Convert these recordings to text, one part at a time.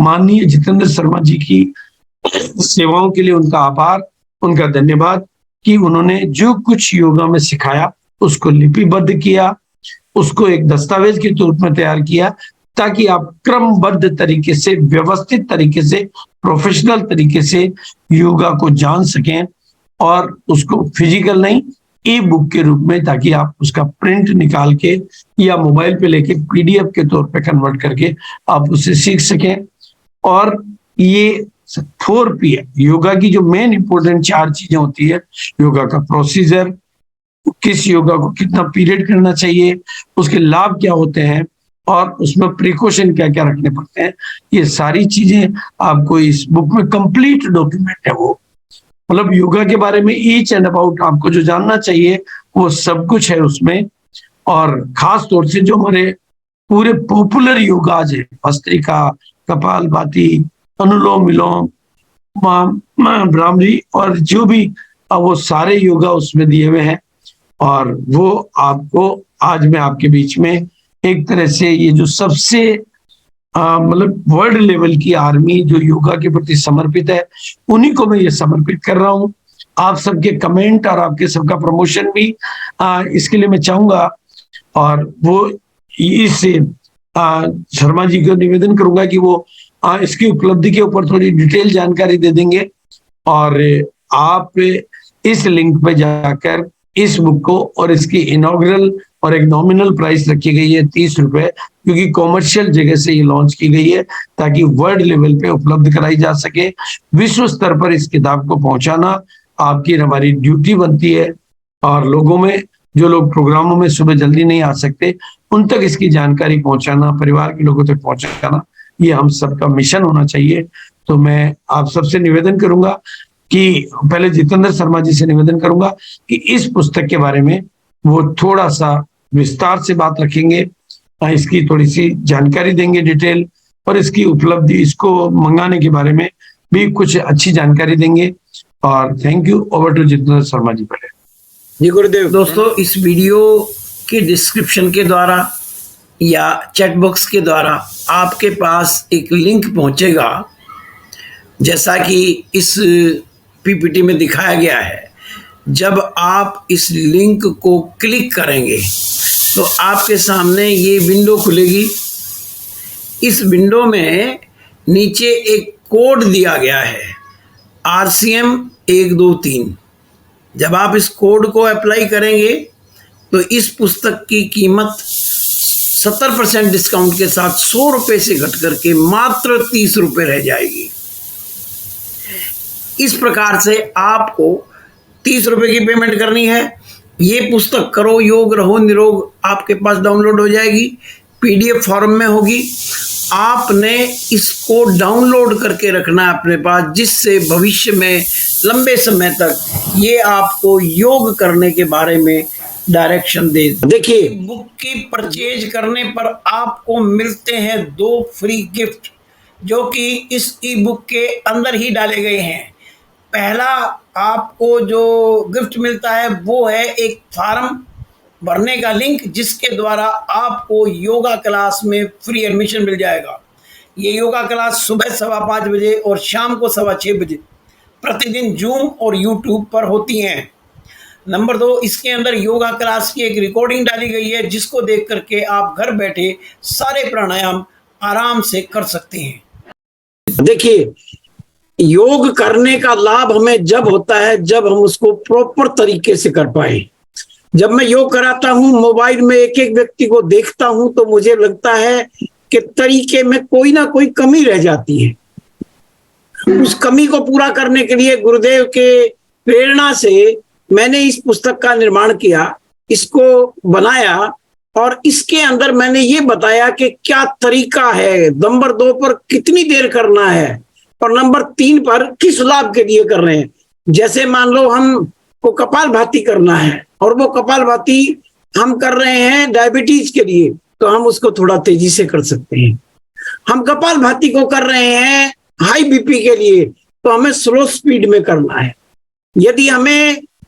माननीय जितेंद्र शर्मा जी की सेवाओं के लिए उनका आभार, उनका धन्यवाद कि उन्होंने जो कुछ योगा में सिखाया उसको लिपिबद्ध किया, उसको एक दस्तावेज के रूप में तैयार किया, ताकि आप क्रमबद्ध तरीके से, व्यवस्थित तरीके से, प्रोफेशनल तरीके से योगा को जान सकें और उसको फिजिकल नहीं, ई बुक के रूप में, ताकि आप उसका प्रिंट निकाल के या मोबाइल पे लेके पीडीएफ के तौर पे कन्वर्ट करके आप उसे सीख सकें। और ये 4P है योगा की, जो मेन इंपॉर्टेंट 4 चीजें होती है। योगा का प्रोसीजर, किस योगा को कितना पीरियड करना चाहिए, उसके लाभ क्या होते हैं और उसमें प्रिकॉशन क्या क्या रखने पड़ते हैं, ये सारी चीजें आपको इस बुक में कंप्लीट डॉक्यूमेंट है। वो मतलब योगा के बारे में ईच एंड अबाउट आपको जो जानना चाहिए वो सब कुछ है उसमें। और खास तौर से जो हमारे पूरे पॉपुलर योगाज है, भस्त्रिका, कपालभाति, अनुलोम विलोम, भ्रामरी, और जो भी वो सारे योगा उसमें दिए हुए हैं। और वो आपको आज मैं आपके बीच में एक तरह से ये जो सबसे मतलब वर्ल्ड लेवल की आर्मी जो योगा के प्रति समर्पित है, उन्हीं को मैं ये समर्पित कर रहा हूँ। आप सबके कमेंट और आपके सबका प्रमोशन भी इसके लिए मैं चाहूंगा। और वो इस शर्मा जी को निवेदन करूंगा कि वो इसकी उपलब्धि के ऊपर थोड़ी डिटेल जानकारी दे देंगे। और आप इस लिंक पे जाकर इस बुक को, और इसकी इनॉग्रल और एक नॉमिनल प्राइस रखी गई है 30 रुपए, क्योंकि कॉमर्शियल जगह से ये लॉन्च की गई है ताकि वर्ल्ड लेवल पे उपलब्ध कराई जा सके। विश्व स्तर पर इस किताब को पहुंचाना आपकी हमारी ड्यूटी बनती है। और लोगों में, जो लोग प्रोग्रामों में सुबह जल्दी नहीं आ सकते, उन तक इसकी जानकारी पहुंचाना, परिवार के लोगों तक पहुंचाना, ये हम सबका मिशन होना चाहिए। तो मैं आप सबसे निवेदन करूंगा कि पहले जितेंद्र शर्मा जी से निवेदन करूंगा कि इस पुस्तक के बारे में वो थोड़ा सा विस्तार से बात रखेंगे, इसकी थोड़ी सी जानकारी देंगे डिटेल, और इसकी उपलब्धि, इसको मंगाने के बारे में भी कुछ अच्छी जानकारी देंगे। और thank you. Over to Jitendra Sharma ji. पहले जी गुरुदेव। दोस्तों, इस वीडियो के डिस्क्रिप्शन के द्वारा या चैट बॉक्स के द्वारा आपके पास एक लिंक पहुंचेगा, जैसा कि इस पीपीटी में दिखाया गया है। जब आप इस लिंक को क्लिक करेंगे तो आपके सामने ये विंडो खुलेगी। इस विंडो में नीचे एक कोड दिया गया है, RCM 123। जब आप इस कोड को अप्लाई करेंगे तो इस पुस्तक की कीमत 70% डिस्काउंट के साथ 100 रुपये से घट करके मात्र 30 रुपये रह जाएगी। इस प्रकार से आपको 30 रुपये की पेमेंट करनी है। ये पुस्तक करो योग रहो निरोग आपके पास डाउनलोड हो जाएगी, PDF फॉर्म में होगी। आपने इसको डाउनलोड करके रखना है अपने पास, जिससे भविष्य में लंबे समय तक ये आपको योग करने के बारे में डायरेक्शन दे। देखिए, बुक की परचेज करने पर आपको मिलते हैं 2 फ्री गिफ्ट, जो कि इस ई बुक के अंदर ही डाले गए हैं। पहला आपको जो गिफ्ट मिलता है वो है एक फॉर्म भरने का लिंक, जिसके द्वारा आपको योगा क्लास में फ्री एडमिशन मिल जाएगा। ये योगा क्लास सुबह 5:15 बजे और शाम को 6:15 बजे प्रतिदिन जूम और यूट्यूब पर होती हैं। नंबर 2, इसके अंदर योगा क्लास की एक रिकॉर्डिंग डाली गई है, जिसको देख करके आप घर बैठे सारे प्राणायाम आराम से कर सकते हैं। देखिए, योग करने का लाभ हमें जब होता है जब हम उसको प्रॉपर तरीके से कर पाए। जब मैं योग कराता हूं, मोबाइल में एक एक व्यक्ति को देखता हूं, तो मुझे लगता है कि तरीके में कोई ना कोई कमी रह जाती है। उस कमी को पूरा करने के लिए गुरुदेव के प्रेरणा से मैंने इस पुस्तक का निर्माण किया, इसको बनाया, और इसके अंदर मैंने ये बताया कि क्या तरीका है, नंबर 2 पर कितनी देर करना है, और नंबर 3 पर किस लाभ के लिए कर रहे हैं। जैसे मान लो हमको कपालभाति करना है, और वो कपालभाति हम कर रहे हैं डायबिटीज के लिए, तो हम उसको थोड़ा तेजी से कर सकते हैं। हम कपालभाति को कर रहे हैं हाई बीपी के लिए, तो हमें स्लो स्पीड में करना है। यदि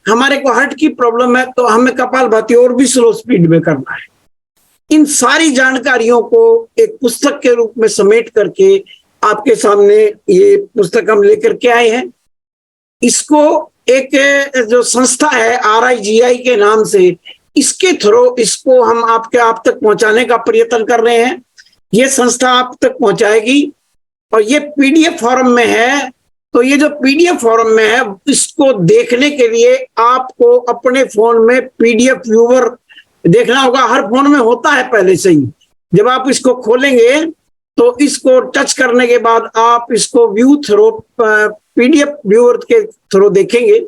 हमारे को हार्ट की प्रॉब्लम है, तो हमें कपालभाति और भी स्लो स्पीड में करना है। इन सारी जानकारियों को एक पुस्तक के रूप में समेट करके आपके सामने ये पुस्तक हम लेकर के आए हैं। इसको एक जो संस्था है RIGI के नाम से, इसके थ्रू इसको हम आप तक पहुंचाने का प्रयत्न कर रहे हैं। ये संस्था आप तक पहुंचाएगी और ये PDF फॉर्म में है। तो ये जो PDF फॉर्म में है, इसको देखने के लिए आपको अपने फोन में PDF व्यूअर देखना होगा। हर फोन में होता है पहले से ही। जब आप इसको खोलेंगे तो इसको टच करने के बाद आप इसको व्यू थ्रू PDF व्यूअर के थ्रू देखेंगे।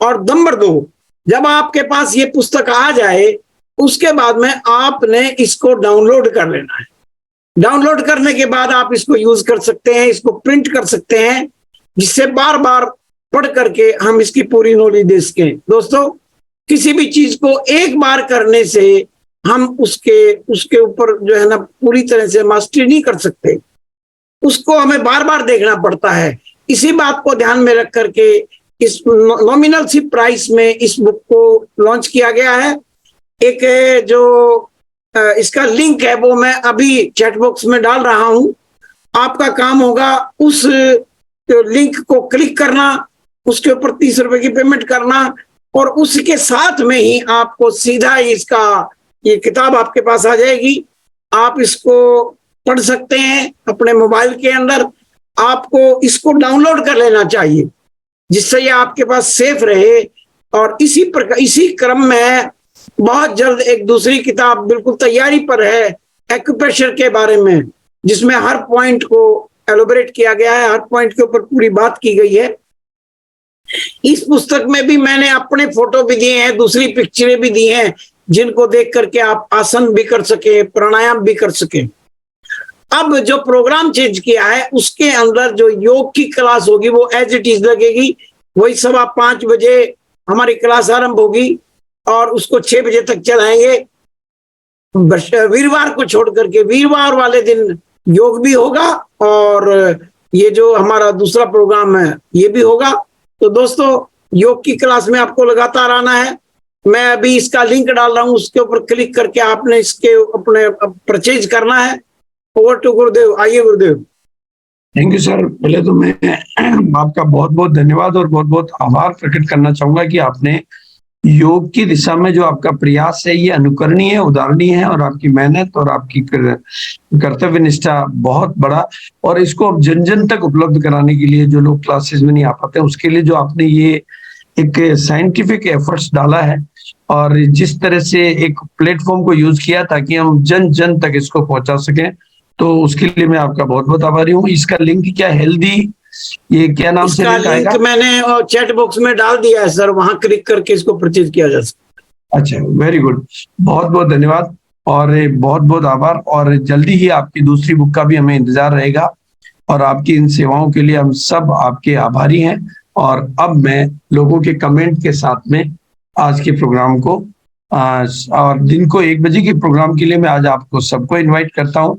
और नंबर 2, जब आपके पास ये पुस्तक आ जाए उसके बाद में आपने इसको डाउनलोड कर लेना है। डाउनलोड करने के बाद आप इसको यूज कर सकते हैं, इसको प्रिंट कर सकते हैं, जिससे बार बार पढ़ करके हम इसकी पूरी नॉलेज दे सकें। दोस्तों, किसी भी चीज को एक बार करने से हम उसके ऊपर जो है ना पूरी तरह से मास्टरी नहीं कर सकते। उसको हमें बार बार देखना पड़ता है। इसी बात को ध्यान में रख करके इस नॉमिनल सी प्राइस में इस बुक को लॉन्च किया गया है। एक जो इसका लिंक है वो मैं अभी चैट बॉक्स में डाल रहा हूं। आपका काम होगा उस लिंक को क्लिक करना, उसके ऊपर 30 रुपए की पेमेंट करना और उसके साथ में ही आपको सीधा इसका ये किताब आपके पास आ जाएगी। आप इसको पढ़ सकते हैं अपने मोबाइल के अंदर। आपको इसको डाउनलोड कर लेना चाहिए जिससे ये आपके पास सेफ रहे। और इसी क्रम में बहुत जल्द एक दूसरी किताब बिल्कुल तैयारी पर है एक्यूप्रेशर के बारे में, जिसमें हर पॉइंट को एलोबरेट किया गया है, हर पॉइंट के ऊपर पूरी बात की गई है। इस पुस्तक में भी मैंने अपने फोटो भी दिए हैं, दूसरी पिक्चरें भी दी हैं, जिनको देख करके आप आसन भी कर सके, प्राणायाम भी कर सके। अब जो प्रोग्राम चेंज किया है उसके अंदर जो योग की क्लास होगी वो एज इट इज लगेगी। वही 5:15 बजे हमारी क्लास आरंभ होगी और उसको 6 बजे तक चलाएंगे। वीरवार को छोड़ करके वीरवार वाले दिन योग भी होगा और ये जो हमारा दूसरा प्रोग्राम है ये भी होगा। तो दोस्तों, योग की क्लास में आपको लगातार आना है। मैं अभी इसका लिंक डाल रहा हूं, उसके ऊपर क्लिक करके आपने इसके अपने परचेज करना है। ओवर टू गुरुदेव। आइए गुरुदेव। Thank you sir. पहले तो मैं आपका बहुत बहुत धन्यवाद और बहुत बहुत आभार प्रकट करना चाहूंगा कि आपने योग की दिशा में जो आपका प्रयास है ये अनुकरणीय है, उदाहरणीय है और आपकी मेहनत और आपकी कर्तव्य निष्ठा बहुत बड़ा। और इसको अब जन जन तक उपलब्ध कराने के लिए, जो लोग क्लासेस में नहीं आ पाते, उसके लिए जो आपने ये एक साइंटिफिक एफर्ट्स डाला है और जिस तरह से एक प्लेटफॉर्म को यूज किया ताकि हम जन जन तक इसको पहुंचा सकें, तो उसके लिए मैं आपका बहुत बहुत आभारी हूँ। इसका लिंक क्या, हेल्दी, ये क्या नाम से लिंक आएगा? मैंने चैट बॉक्स में डाल दिया है सर, वहां क्लिक करके इसको परचेज किया जा सकता। अच्छा, वेरी गुड। बहुत बहुत धन्यवाद और बहुत बहुत आभार। और जल्दी ही आपकी दूसरी बुक का भी हमें इंतजार रहेगा और आपकी इन सेवाओं के लिए हम सब आपके आभारी हैं। और अब मैं लोगों के कमेंट के साथ में आज के प्रोग्राम को और दिन को 1 बजे के प्रोग्राम के लिए मैं आज आपको सबको इन्वाइट करता हूँ।